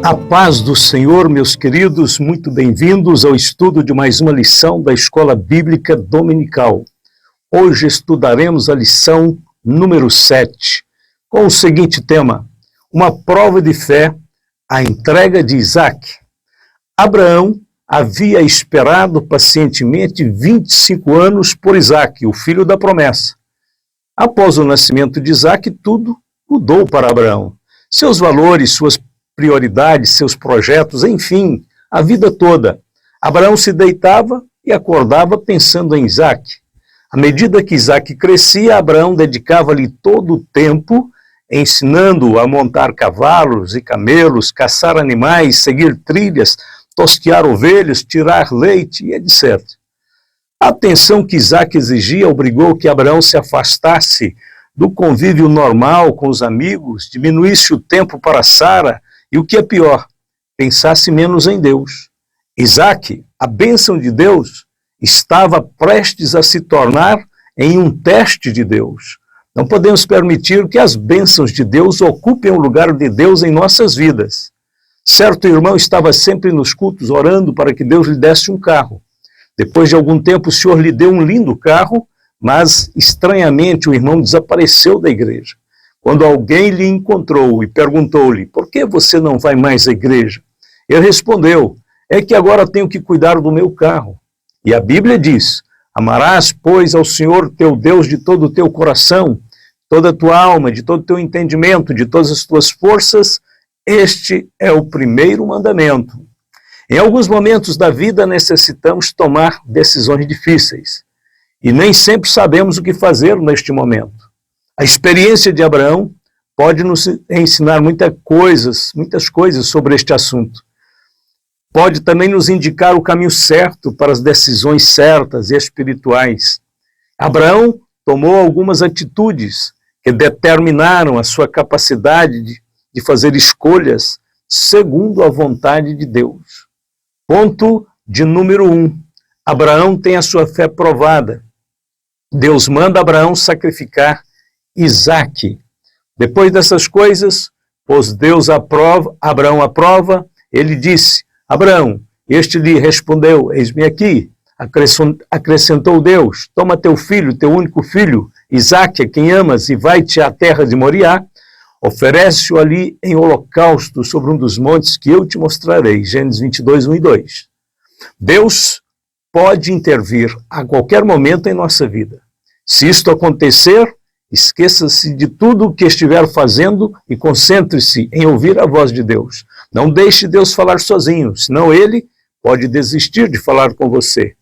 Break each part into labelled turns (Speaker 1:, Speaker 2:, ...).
Speaker 1: A paz do Senhor, meus queridos, muito bem-vindos ao estudo de mais uma lição da Escola Bíblica Dominical. Hoje estudaremos a lição número 7, com o seguinte tema: uma prova de fé, a entrega de Isaac. Abraão havia esperado pacientemente 25 anos por Isaac, o filho da promessa. Após o nascimento de Isaac, tudo mudou para Abraão. Seus valores, suas prioridades, seus projetos, enfim, a vida toda. Abraão se deitava e acordava pensando em Isaac. À medida que Isaac crescia, Abraão dedicava-lhe todo o tempo, ensinando-o a montar cavalos e camelos, caçar animais, seguir trilhas, tosquear ovelhas, tirar leite e etc. A atenção que Isaac exigia obrigou que Abraão se afastasse do convívio normal com os amigos, diminuísse o tempo para Sara e, o que é pior, pensasse menos em Deus. Isaac, a bênção de Deus, estava prestes a se tornar em um teste de Deus. Não podemos permitir que as bênçãos de Deus ocupem o lugar de Deus em nossas vidas. Certo irmão estava sempre nos cultos orando para que Deus lhe desse um carro. Depois de algum tempo, o Senhor lhe deu um lindo carro, mas, estranhamente, o irmão desapareceu da igreja. Quando alguém lhe encontrou e perguntou-lhe: por que você não vai mais à igreja? Ele respondeu: é que agora tenho que cuidar do meu carro. E a Bíblia diz: amarás, pois, ao Senhor teu Deus de todo o teu coração, toda a tua alma, de todo o teu entendimento, de todas as tuas forças. Este é o primeiro mandamento. Em alguns momentos da vida necessitamos tomar decisões difíceis. E nem sempre sabemos o que fazer neste momento. A experiência de Abraão pode nos ensinar muitas coisas sobre este assunto. Pode também nos indicar o caminho certo para as decisões certas e espirituais. Abraão tomou algumas atitudes que determinaram a sua capacidade de fazer escolhas segundo a vontade de Deus. Ponto de número 1. Abraão tem a sua fé provada. Deus manda Abraão sacrificar Isaac. Depois dessas coisas, pois Deus Abraão aprova, ele disse: Abraão, este lhe respondeu: eis-me aqui. Acrescentou Deus: toma teu filho, teu único filho, Isaac, a quem amas, e vai-te à terra de Moriá. Oferece-o ali em holocausto sobre um dos montes que eu te mostrarei. Gênesis 22, 1 e 2. Deus pode intervir a qualquer momento em nossa vida. Se isto acontecer, esqueça-se de tudo o que estiver fazendo e concentre-se em ouvir a voz de Deus. Não deixe Deus falar sozinho, senão Ele pode desistir de falar com você.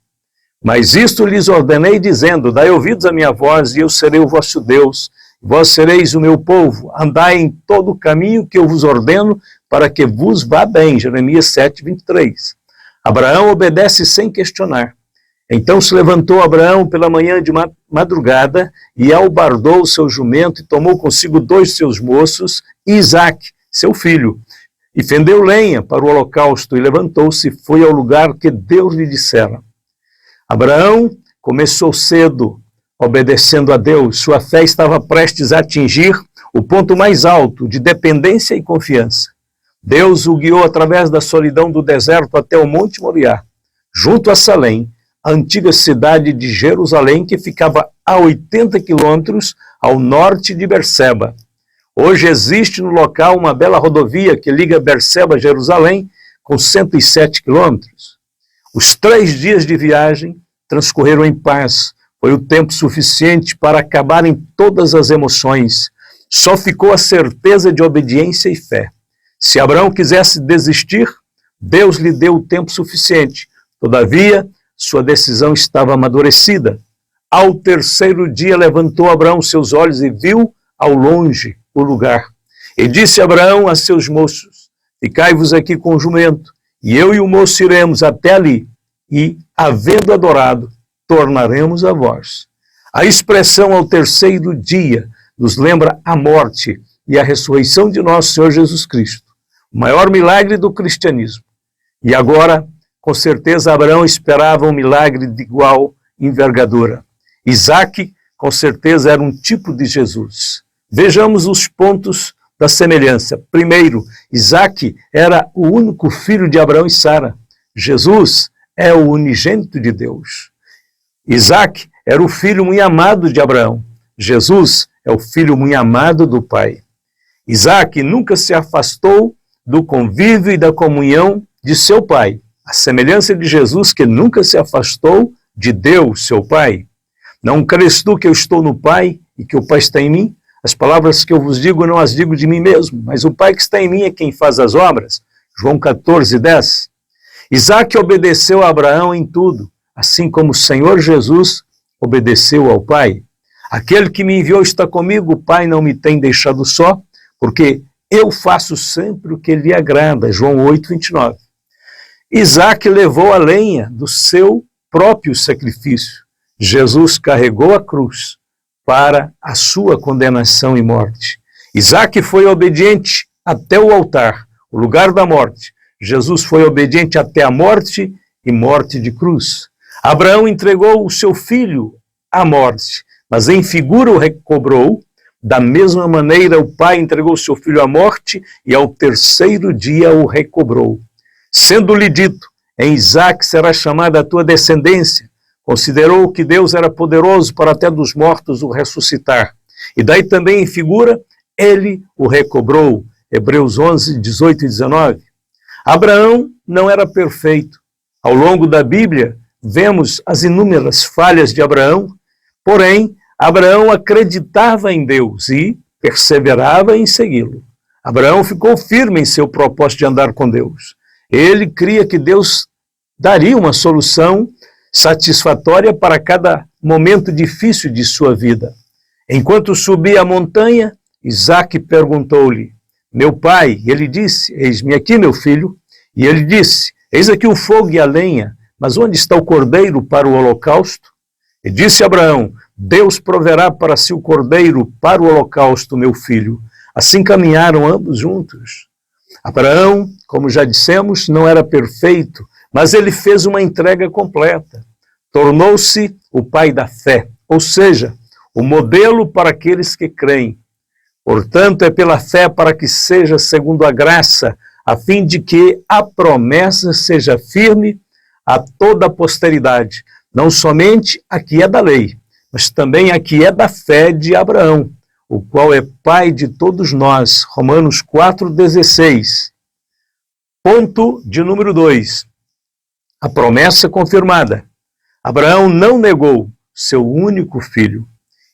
Speaker 1: Mas isto lhes ordenei, dizendo: dai ouvidos à minha voz, e eu serei o vosso Deus. Vós sereis o meu povo, andai em todo o caminho que eu vos ordeno, para que vos vá bem. Jeremias 7, 23. Abraão obedece sem questionar. Então se levantou Abraão pela manhã de madrugada, e albardou o seu jumento, e tomou consigo 2 seus moços, e Isaac, seu filho, e fendeu lenha para o holocausto, e levantou-se e foi ao lugar que Deus lhe dissera. Abraão começou cedo, obedecendo a Deus. Sua fé estava prestes a atingir o ponto mais alto de dependência e confiança. Deus o guiou através da solidão do deserto até o Monte Moriá, junto a Salém, a antiga cidade de Jerusalém, que ficava a 80 quilômetros ao norte de Berseba. Hoje existe no local uma bela rodovia que liga Berseba a Jerusalém, com 107 quilômetros. Os 3 dias de viagem transcorreram em paz. Foi o tempo suficiente para acabarem todas as emoções. Só ficou a certeza de obediência e fé. Se Abraão quisesse desistir, Deus lhe deu o tempo suficiente. Todavia, sua decisão estava amadurecida. Ao 3º dia, levantou Abraão seus olhos e viu ao longe o lugar. E disse Abraão a seus moços: ficai-vos aqui com o jumento, e eu e o moço iremos até ali, e, havendo adorado, tornaremos a vós. A expressão ao 3º dia nos lembra a morte e a ressurreição de nosso Senhor Jesus Cristo, o maior milagre do cristianismo. E agora, com certeza, Abraão esperava um milagre de igual envergadura. Isaac, com certeza, era um tipo de Jesus. Vejamos os pontos da semelhança. Primeiro, Isaque era o único filho de Abraão e Sara. Jesus é o unigênito de Deus. Isaque era o filho muito amado de Abraão. Jesus é o filho muito amado do Pai. Isaque nunca se afastou do convívio e da comunhão de seu pai, a semelhança de Jesus, que nunca se afastou de Deus, seu Pai. Não crês tu que eu estou no Pai e que o Pai está em mim? As palavras que eu vos digo, não as digo de mim mesmo, mas o Pai que está em mim é quem faz as obras. João 14:10. Isaque obedeceu a Abraão em tudo, assim como o Senhor Jesus obedeceu ao Pai. Aquele que me enviou está comigo, o Pai não me tem deixado só, porque eu faço sempre o que lhe agrada. João 8:29. Isaque levou a lenha do seu próprio sacrifício. Jesus carregou a cruz para a sua condenação e morte. Isaque foi obediente até o altar, o lugar da morte. Jesus foi obediente até a morte e morte de cruz. Abraão entregou o seu filho à morte, mas em figura o recobrou. Da mesma maneira, o Pai entregou o seu filho à morte e ao terceiro dia o recobrou. Sendo-lhe dito, em Isaque será chamada a tua descendência, considerou que Deus era poderoso para até dos mortos o ressuscitar. E daí também em figura, ele o recobrou. Hebreus 11:18 e 19. Abraão não era perfeito. Ao longo da Bíblia, vemos as inúmeras falhas de Abraão, porém, Abraão acreditava em Deus e perseverava em segui-lo. Abraão ficou firme em seu propósito de andar com Deus. Ele cria que Deus daria uma solução satisfatória para cada momento difícil de sua vida. Enquanto subia a montanha, Isaque perguntou-lhe, meu pai? Ele disse, eis-me aqui, meu filho. E ele disse, eis aqui o fogo e a lenha, mas onde está o cordeiro para o holocausto? E disse Abraão, Deus proverá para si o cordeiro para o holocausto, meu filho. Assim caminharam ambos juntos. Abraão, como já dissemos, não era perfeito, mas ele fez uma entrega completa. Tornou-se o pai da fé, ou seja, o modelo para aqueles que creem. Portanto, é pela fé para que seja segundo a graça, a fim de que a promessa seja firme a toda a posteridade, não somente a que é da lei, mas também a que é da fé de Abraão, o qual é pai de todos nós. Romanos 4:16. Ponto de número 2. A promessa confirmada. Abraão não negou seu único filho.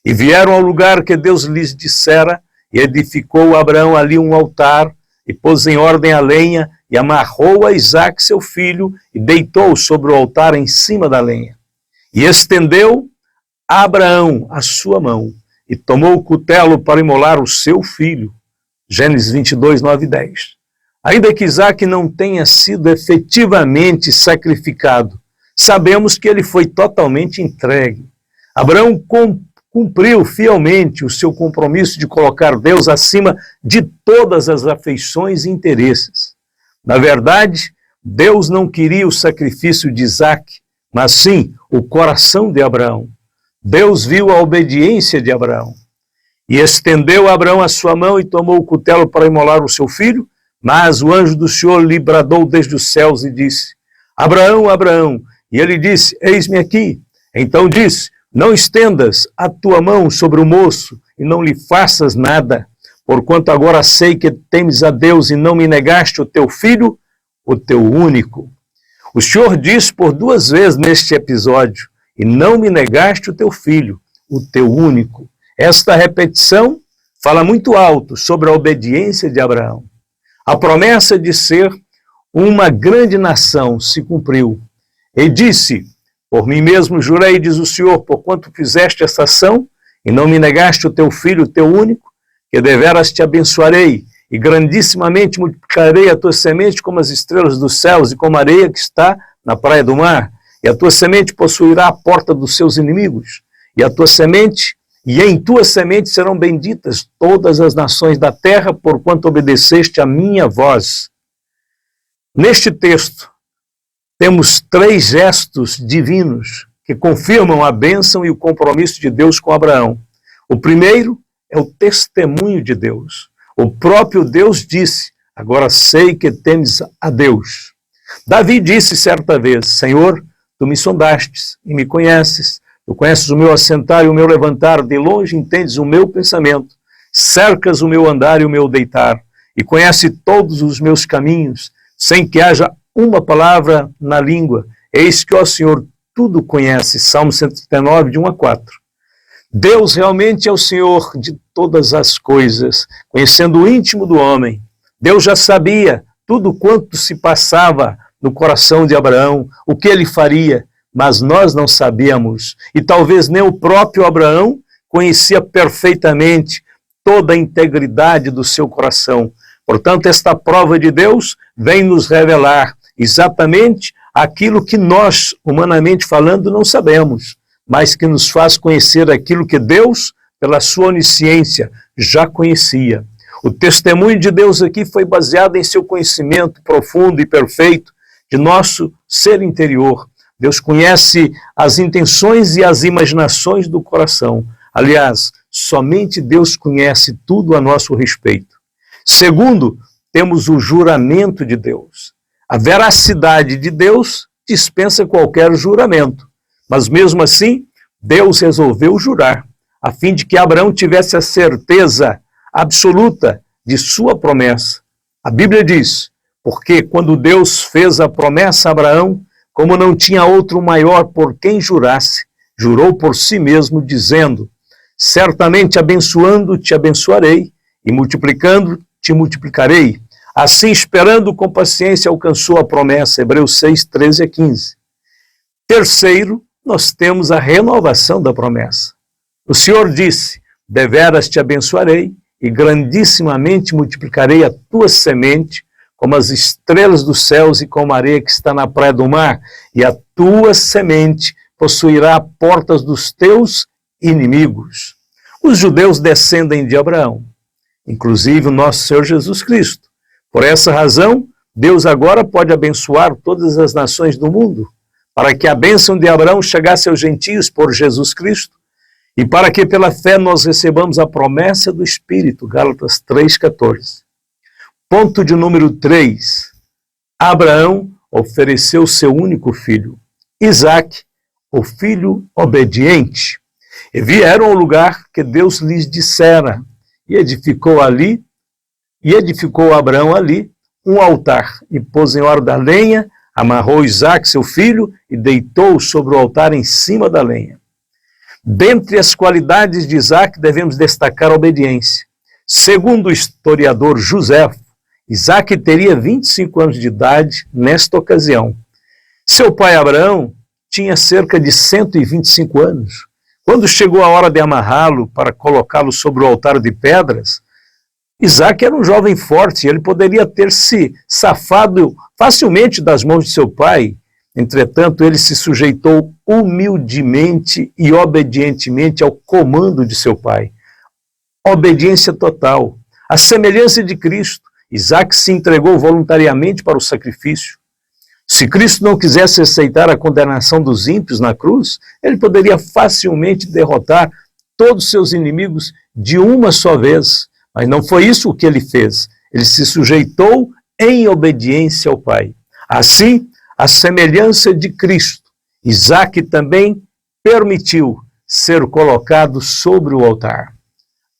Speaker 1: E vieram ao lugar que Deus lhes dissera, e edificou Abraão ali um altar, e pôs em ordem a lenha, e amarrou a Isaque seu filho, e deitou sobre o altar em cima da lenha. E estendeu a Abraão a sua mão, e tomou o cutelo para imolar o seu filho. Gênesis 22, 9 e 10. Ainda que Isaque não tenha sido efetivamente sacrificado, sabemos que ele foi totalmente entregue. Abraão cumpriu fielmente o seu compromisso de colocar Deus acima de todas as afeições e interesses. Na verdade, Deus não queria o sacrifício de Isaque, mas sim o coração de Abraão. Deus viu a obediência de Abraão. E estendeu Abraão a sua mão e tomou o cutelo para imolar o seu filho, mas o anjo do Senhor lhe bradou desde os céus e disse, Abraão, Abraão. E ele disse, eis-me aqui. Então disse, não estendas a tua mão sobre o moço e não lhe faças nada, porquanto agora sei que temes a Deus e não me negaste o teu filho, o teu único. O Senhor diz por 2 vezes neste episódio, e não me negaste o teu filho, o teu único. Esta repetição fala muito alto sobre a obediência de Abraão. A promessa de ser uma grande nação se cumpriu. E disse, por mim mesmo jurei, diz o Senhor, porquanto fizeste esta ação, e não me negaste o teu filho, o teu único, que deveras te abençoarei, e grandissimamente multiplicarei a tua semente como as estrelas dos céus, e como a areia que está na praia do mar, e a tua semente possuirá a porta dos seus inimigos, e a tua semente, e em tua semente serão benditas todas as nações da terra, porquanto obedeceste a minha voz. Neste texto, temos 3 gestos divinos que confirmam a bênção e o compromisso de Deus com Abraão. O primeiro é o testemunho de Deus. O próprio Deus disse: agora sei que temes a Deus. Davi disse certa vez: Senhor, tu me sondastes e me conheces. Tu conheces o meu assentar e o meu levantar, de longe entendes o meu pensamento. Cercas o meu andar e o meu deitar, e conhece todos os meus caminhos, sem que haja uma palavra na língua. Eis que, ó Senhor, tudo conhece. Salmo 139, de 1 a 4. Deus realmente é o Senhor de todas as coisas, conhecendo o íntimo do homem. Deus já sabia tudo quanto se passava no coração de Abraão, o que ele faria, mas nós não sabíamos. E talvez nem o próprio Abraão conhecia perfeitamente toda a integridade do seu coração. Portanto, esta prova de Deus vem nos revelar exatamente aquilo que nós, humanamente falando, não sabemos, mas que nos faz conhecer aquilo que Deus, pela sua onisciência, já conhecia. O testemunho de Deus aqui foi baseado em seu conhecimento profundo e perfeito de nosso ser interior. Deus conhece as intenções e as imaginações do coração. Aliás, somente Deus conhece tudo a nosso respeito. Segundo, temos o juramento de Deus. A veracidade de Deus dispensa qualquer juramento. Mas mesmo assim, Deus resolveu jurar, a fim de que Abraão tivesse a certeza absoluta de sua promessa. A Bíblia diz: porque quando Deus fez a promessa a Abraão, como não tinha outro maior por quem jurasse, jurou por si mesmo, dizendo: certamente abençoando te abençoarei, e multiplicando te multiplicarei. Assim, esperando com paciência, alcançou a promessa. Hebreus 6, 13 a 15. Terceiro, nós temos a renovação da promessa. O Senhor disse: deveras te abençoarei, e grandissimamente multiplicarei a tua semente, como as estrelas dos céus e como a areia que está na praia do mar, e a tua semente possuirá portas dos teus inimigos. Os judeus descendem de Abraão, inclusive o nosso Senhor Jesus Cristo. Por essa razão, Deus agora pode abençoar todas as nações do mundo, para que a bênção de Abraão chegasse aos gentios por Jesus Cristo, e para que pela fé nós recebamos a promessa do Espírito, Gálatas 3,14. Ponto de número 3. Abraão ofereceu seu único filho, Isaque, o filho obediente. E vieram ao lugar que Deus lhes dissera, e edificou Abraão ali um altar, e pôs em ordem a lenha, amarrou Isaque, seu filho, e deitou sobre o altar em cima da lenha. Dentre as qualidades de Isaque, devemos destacar a obediência. Segundo o historiador Joséfo, Isaque teria 25 anos de idade nesta ocasião. Seu pai Abraão tinha cerca de 125 anos. Quando chegou a hora de amarrá-lo para colocá-lo sobre o altar de pedras, Isaque era um jovem forte, ele poderia ter se safado facilmente das mãos de seu pai. Entretanto, ele se sujeitou humildemente e obedientemente ao comando de seu pai. Obediência total. A semelhança de Cristo, Isaque se entregou voluntariamente para o sacrifício. Se Cristo não quisesse aceitar a condenação dos ímpios na cruz, ele poderia facilmente derrotar todos os seus inimigos de uma só vez. Mas não foi isso o que ele fez. Ele se sujeitou em obediência ao Pai. Assim, a semelhança de Cristo, Isaque também permitiu ser colocado sobre o altar.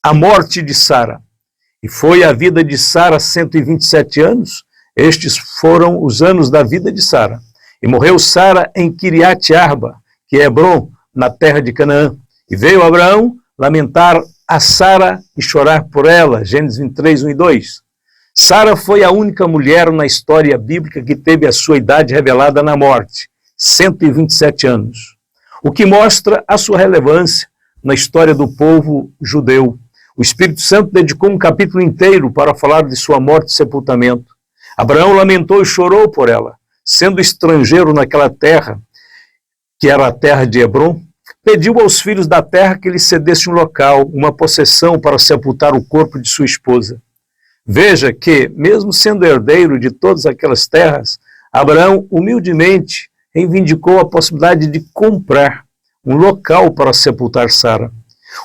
Speaker 1: A morte de Sara. E foi a vida de Sara 127 anos. Estes foram os anos da vida de Sara. E morreu Sara em Kiriat Arba, que é Hebron, na terra de Canaã. E veio Abraão lamentar a Sara e chorar por ela. Gênesis 23, 1 e 2. Sara foi a única mulher na história bíblica que teve a sua idade revelada na morte, 127 anos. O que mostra a sua relevância na história do povo judeu. O Espírito Santo dedicou um capítulo inteiro para falar de sua morte e sepultamento. Abraão lamentou e chorou por ela, sendo estrangeiro naquela terra, que era a terra de Hebron. Pediu aos filhos da terra que lhe cedesse um local, uma possessão para sepultar o corpo de sua esposa. Veja que, mesmo sendo herdeiro de todas aquelas terras, Abraão humildemente reivindicou a possibilidade de comprar um local para sepultar Sara.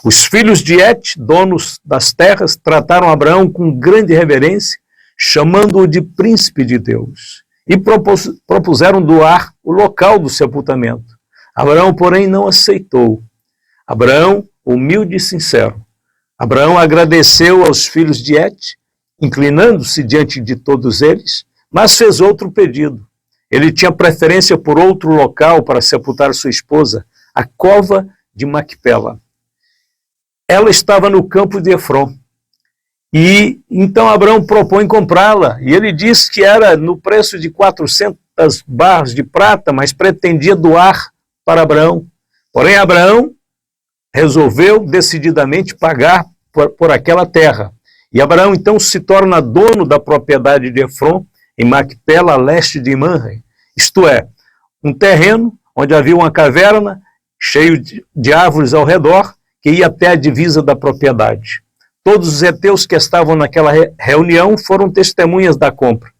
Speaker 1: Os filhos de Et, donos das terras, trataram Abraão com grande reverência, chamando-o de príncipe de Deus, e propuseram doar o local do sepultamento. Abraão, porém, não aceitou. Abraão, humilde e sincero. Abraão agradeceu aos filhos de Et, inclinando-se diante de todos eles, mas fez outro pedido. Ele tinha preferência por outro local para sepultar sua esposa, a cova de Macpela. Ela estava no campo de Efron. E então Abraão propõe comprá-la. E ele diz que era no preço de 400 barras de prata, mas pretendia doar para Abraão. Porém, Abraão resolveu decididamente pagar por aquela terra. E Abraão então se torna dono da propriedade de Efron, em Macpela, a leste de Manre. Isto é, um terreno onde havia uma caverna cheio de árvores ao redor, que ia até a divisa da propriedade. Todos os heteus que estavam naquela reunião foram testemunhas da compra.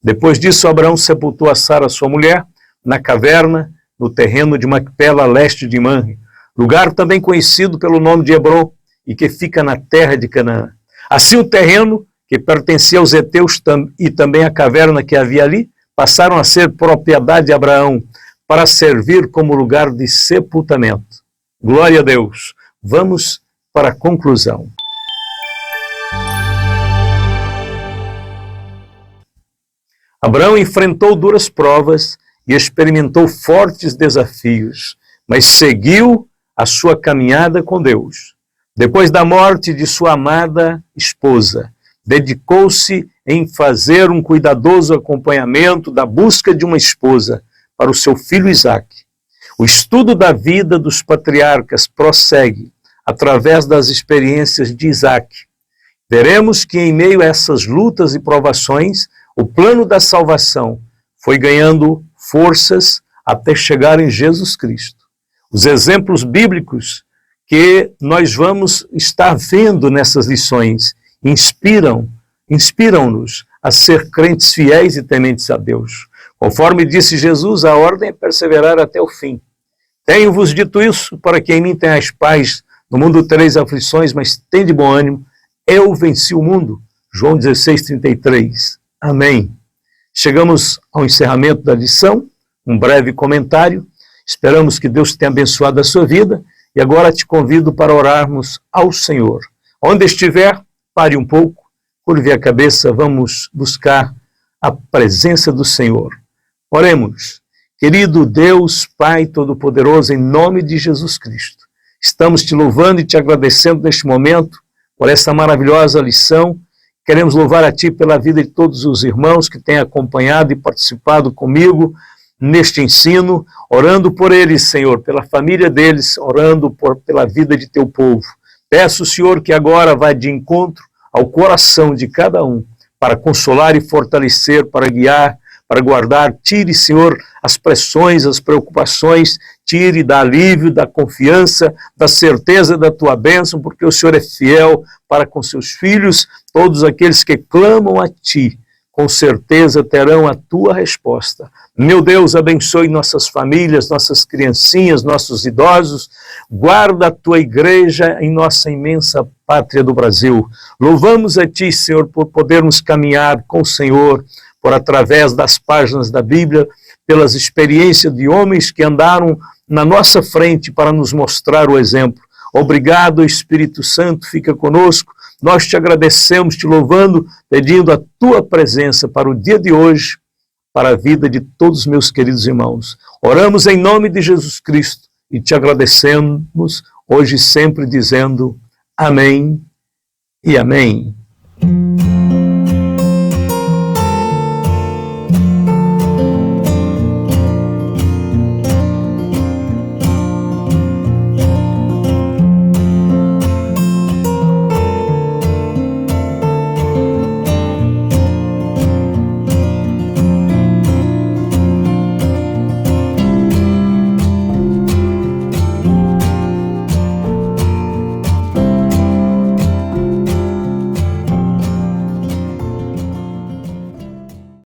Speaker 1: Depois disso, Abraão sepultou a Sara, sua mulher, na caverna, no terreno de Macpela, a leste de Manre, lugar também conhecido pelo nome de Hebrom, e que fica na terra de Canaã. Assim, o terreno que pertencia aos heteus e também a caverna que havia ali, passaram a ser propriedade de Abraão, para servir como lugar de sepultamento. Glória a Deus. Vamos para a conclusão. Abraão enfrentou duras provas e experimentou fortes desafios, mas seguiu a sua caminhada com Deus. Depois da morte de sua amada esposa, dedicou-se em fazer um cuidadoso acompanhamento da busca de uma esposa para o seu filho Isaque. O estudo da vida dos patriarcas prossegue através das experiências de Isaque. Veremos que em meio a essas lutas e provações, o plano da salvação foi ganhando forças até chegar em Jesus Cristo. Os exemplos bíblicos que nós vamos estar vendo nessas lições inspiram-nos a ser crentes fiéis e tementes a Deus. Conforme disse Jesus, a ordem é perseverar até o fim. Tenho-vos dito isso para que em mim tenhais paz. No mundo tereis aflições, mas tende bom ânimo. Eu venci o mundo. João 16:33. Amém. Chegamos ao encerramento da lição, um breve comentário. Esperamos que Deus tenha abençoado a sua vida e agora te convido para orarmos ao Senhor. Onde estiver, pare um pouco, curve a cabeça, vamos buscar a presença do Senhor. Oremos. Querido Deus, Pai Todo-Poderoso, em nome de Jesus Cristo, estamos te louvando e te agradecendo neste momento por essa maravilhosa lição. Queremos louvar a Ti pela vida de todos os irmãos que têm acompanhado e participado comigo neste ensino, orando por eles, Senhor, pela família deles, orando pela vida de Teu povo. Peço, Senhor, que agora vá de encontro ao coração de cada um, para consolar e fortalecer, para guiar, para guardar. Tire, Senhor, as pressões, as preocupações, tire, dá alívio, da confiança, da certeza da Tua bênção, porque o Senhor é fiel para com seus filhos. Todos aqueles que clamam a Ti, com certeza terão a Tua resposta. Meu Deus, abençoe nossas famílias, nossas criancinhas, nossos idosos. Guarda a Tua igreja em nossa imensa pátria do Brasil. Louvamos a Ti, Senhor, por podermos caminhar com o Senhor, por através das páginas da Bíblia, pelas experiências de homens que andaram na nossa frente para nos mostrar o exemplo. Obrigado, Espírito Santo, fica conosco. Nós te agradecemos, te louvando, pedindo a Tua presença para o dia de hoje, para a vida de todos os meus queridos irmãos. Oramos em nome de Jesus Cristo e te agradecemos hoje e sempre dizendo amém e amém.